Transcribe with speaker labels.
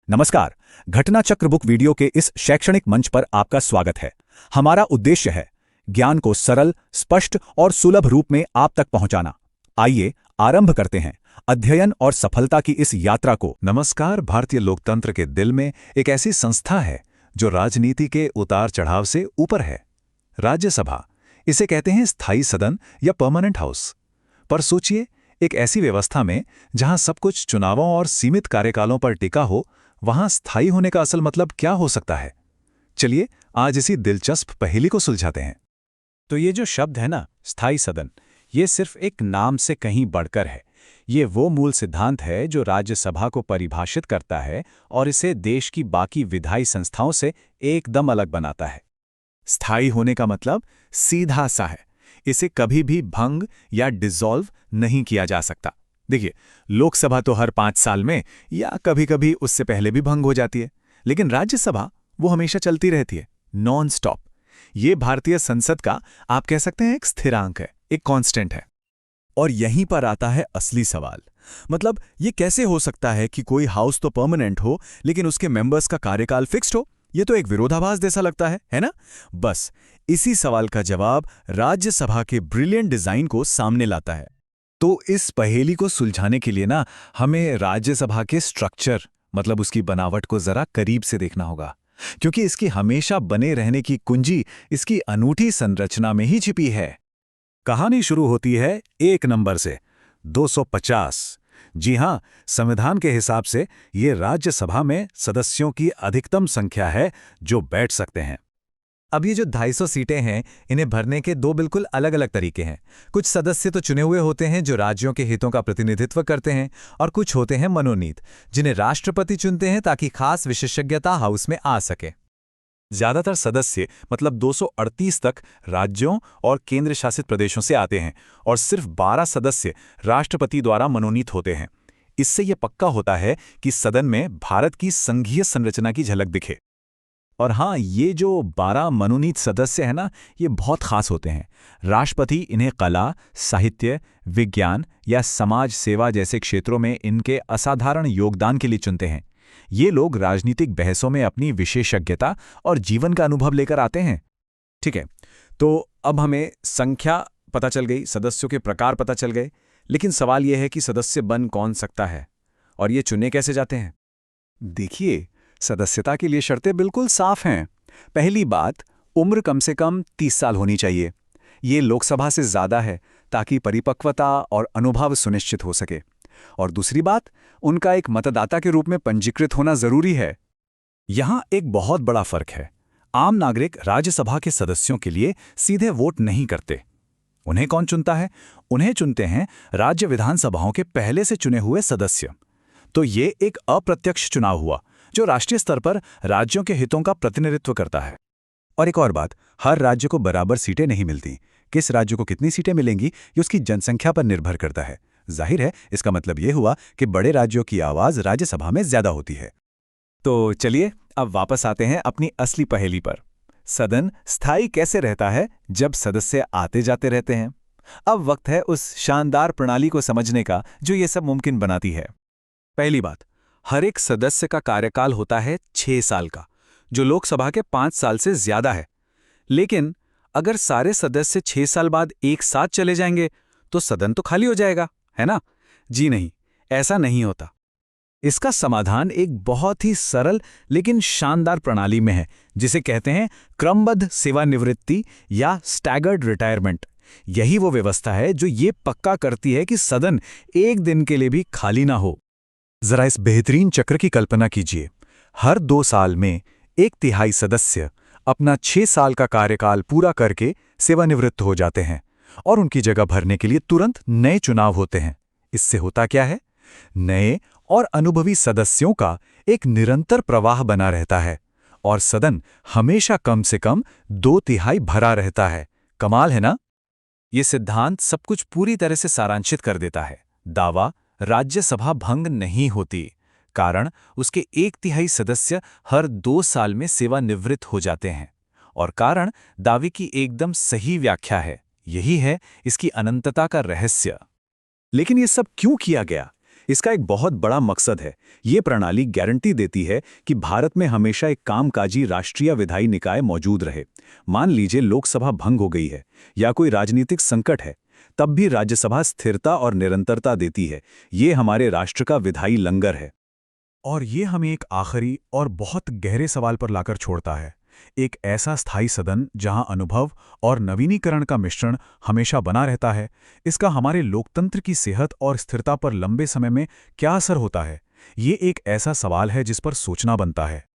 Speaker 1: नमस्कार। घटना चक्र बुक वीडियो के इस शैक्षणिक मंच पर आपका स्वागत है। हमारा उद्देश्य है ज्ञान को सरल, स्पष्ट और सुलभ रूप में आप तक पहुंचाना। आइए आरंभ करते हैं अध्ययन और सफलता की इस यात्रा को।
Speaker 2: नमस्कार। भारतीय लोकतंत्र के दिल में एक ऐसी संस्था है जो राजनीति के उतार चढ़ाव से ऊपर है। राज्यसभा, इसे कहते हैं स्थायी सदन या परमानेंट हाउस। पर सोचिए, एक ऐसी व्यवस्था में जहां सब कुछ चुनावों और सीमित कार्यकालों पर टिका हो, वहां स्थायी होने का असल मतलब क्या हो सकता है? चलिए आज इसी दिलचस्प पहेली को सुलझाते हैं।
Speaker 1: तो ये जो शब्द है ना, स्थायी सदन, ये सिर्फ एक नाम से कहीं बढ़कर है। ये वो मूल सिद्धांत है जो राज्यसभा को परिभाषित करता है और इसे देश की बाकी विधायी संस्थाओं से एकदम अलग बनाता है। स्थायी होने का मतलब सीधा सा है, इसे कभी भी भंग या डिसॉल्व नहीं किया जा सकता। देखिए, लोकसभा तो हर 5 साल में या कभी-कभी उससे पहले भी भंग हो जाती है, लेकिन राज्यसभा वो हमेशा चलती रहती है, नॉन स्टॉप। ये भारतीय संसद का आप कह सकते हैं एक स्थिरांक है, एक कांस्टेंट है। और यहीं पर आता है असली सवाल। मतलब ये कैसे हो सकता है कि कोई हाउस तो परमानेंट हो लेकिन उसके मेंबर्स का कार्यकाल फिक्स्ड हो? ये तो एक विरोधाभास जैसा लगता है ना? बस इसी सवाल का जवाब राज्यसभा के ब्रिलियंट डिजाइन को सामने लाता है। तो इस पहेली को सुलझाने के लिए ना हमें राज्यसभा के स्ट्रक्चर, मतलब उसकी बनावट को जरा करीब से देखना होगा, क्योंकि इसकी हमेशा बने रहने की कुंजी इसकी अनूठी संरचना में ही छिपी है। कहानी शुरू होती है 1 नंबर से, 250। जी हां, संविधान के हिसाब से ये राज्यसभा में सदस्यों की अधिकतम संख्या है जो बैठ सकते हैं। अब ये जो 250 सीटें हैं, इन्हें भरने के 2 बिल्कुल अलग अलग तरीके हैं। कुछ सदस्य तो चुने हुए होते हैं जो राज्यों के हितों का प्रतिनिधित्व करते हैं, और कुछ होते हैं मनोनीत, जिन्हें राष्ट्रपति चुनते हैं ताकि खास विशेषज्ञता हाउस में आ सके। ज्यादातर सदस्य, मतलब 238 तक, राज्यों और केंद्र शासित प्रदेशों से आते हैं और सिर्फ 12 सदस्य राष्ट्रपति द्वारा मनोनीत होते हैं। इससे यह पक्का होता है कि सदन में भारत की संघीय संरचना की झलक दिखे। और हाँ, ये जो 12 मनोनीत सदस्य हैं ना, ये बहुत खास होते हैं। राष्ट्रपति इन्हें कला, साहित्य, विज्ञान या समाज सेवा जैसे क्षेत्रों में इनके असाधारण योगदान के लिए चुनते हैं। ये लोग राजनीतिक बहसों में अपनी विशेषज्ञता और जीवन का अनुभव लेकर आते हैं। ठीक है, तो अब हमें संख्या पता चल गई, सदस्यों के प्रकार पता चल गए, लेकिन सवाल यह है कि सदस्य बन कौन सकता है और ये चुने कैसे जाते हैं? देखिए, सदस्यता के लिए शर्तें बिल्कुल साफ हैं। पहली बात, उम्र कम से कम 30 साल होनी चाहिए। ये लोकसभा से ज़्यादा है ताकि परिपक्वता और अनुभव सुनिश्चित हो सके। और दूसरी बात, उनका एक मतदाता के रूप में पंजीकृत होना जरूरी है। यहाँ एक बहुत बड़ा फर्क है। आम नागरिक राज्यसभा के सदस्यों के लिए सीधे वोट नहीं करते। उन्हें कौन चुनता है? उन्हें चुनते हैं राज्य विधानसभाओं के पहले से चुने हुए सदस्य। तो ये एक अप्रत्यक्ष चुनाव हुआ जो राष्ट्रीय स्तर पर राज्यों के हितों का प्रतिनिधित्व करता है। और एक और बात, हर राज्य को बराबर सीटें नहीं मिलती। किस राज्य को कितनी सीटें मिलेंगी ये उसकी जनसंख्या पर निर्भर करता है। जाहिर है, इसका मतलब ये हुआ कि बड़े राज्यों की आवाज राज्यसभा में ज्यादा होती है। तो चलिए अब वापस आते हैं अपनी असली पहेली पर। सदन स्थायी कैसे रहता है जब सदस्य आते जाते रहते हैं? अब वक्त है उस शानदार प्रणाली को समझने का जो ये सब मुमकिन बनाती है। पहली बात, हर एक सदस्य का कार्यकाल होता है 6 साल का, जो लोकसभा के 5 साल से ज्यादा है। लेकिन अगर सारे सदस्य 6 साल बाद एक साथ चले जाएंगे तो सदन तो खाली हो जाएगा, है ना? जी नहीं, ऐसा नहीं होता। इसका समाधान एक बहुत ही सरल लेकिन शानदार प्रणाली में है, जिसे कहते हैं क्रमबद्ध सेवानिवृत्ति या स्टैगर्ड रिटायरमेंट। यही वो व्यवस्था है जो ये पक्का करती है कि सदन एक दिन के लिए भी खाली ना हो। जरा इस बेहतरीन चक्र की कल्पना कीजिए। हर 2 साल में 1/3 सदस्य अपना 6 साल का कार्यकाल पूरा करके सेवानिवृत्त हो जाते हैं और उनकी जगह भरने के लिए तुरंत नए चुनाव होते हैं। इससे होता क्या है? नए और अनुभवी सदस्यों का एक निरंतर प्रवाह बना रहता है और सदन हमेशा कम से कम 2/3 भरा रहता है। कमाल है ना? ये सिद्धांत सब कुछ पूरी तरह से सारांशित कर देता है। दावा, राज्यसभा भंग नहीं होती, कारण उसके 1/3 सदस्य हर 2 साल में सेवानिवृत्त हो जाते हैं। और कारण दावे की एकदम सही व्याख्या है। यही है इसकी अनंतता का रहस्य। लेकिन ये सब क्यों किया गया? इसका एक बहुत बड़ा मकसद है। ये प्रणाली गारंटी देती है कि भारत में हमेशा एक कामकाजी राष्ट्रीय विधायी निकाय मौजूद रहे। मान लीजिए लोकसभा भंग हो गई है या कोई राजनीतिक संकट है, तब भी राज्यसभा स्थिरता और निरंतरता देती है। ये हमारे राष्ट्र का विधायी लंगर है।
Speaker 3: और ये हमें एक आखिरी और बहुत गहरे सवाल पर लाकर छोड़ता है। एक ऐसा स्थायी सदन जहां अनुभव और नवीनीकरण का मिश्रण हमेशा बना रहता है, इसका हमारे लोकतंत्र की सेहत और स्थिरता पर लंबे समय में क्या असर होता है? ये एक ऐसा सवाल है जिस पर सोचना बनता है।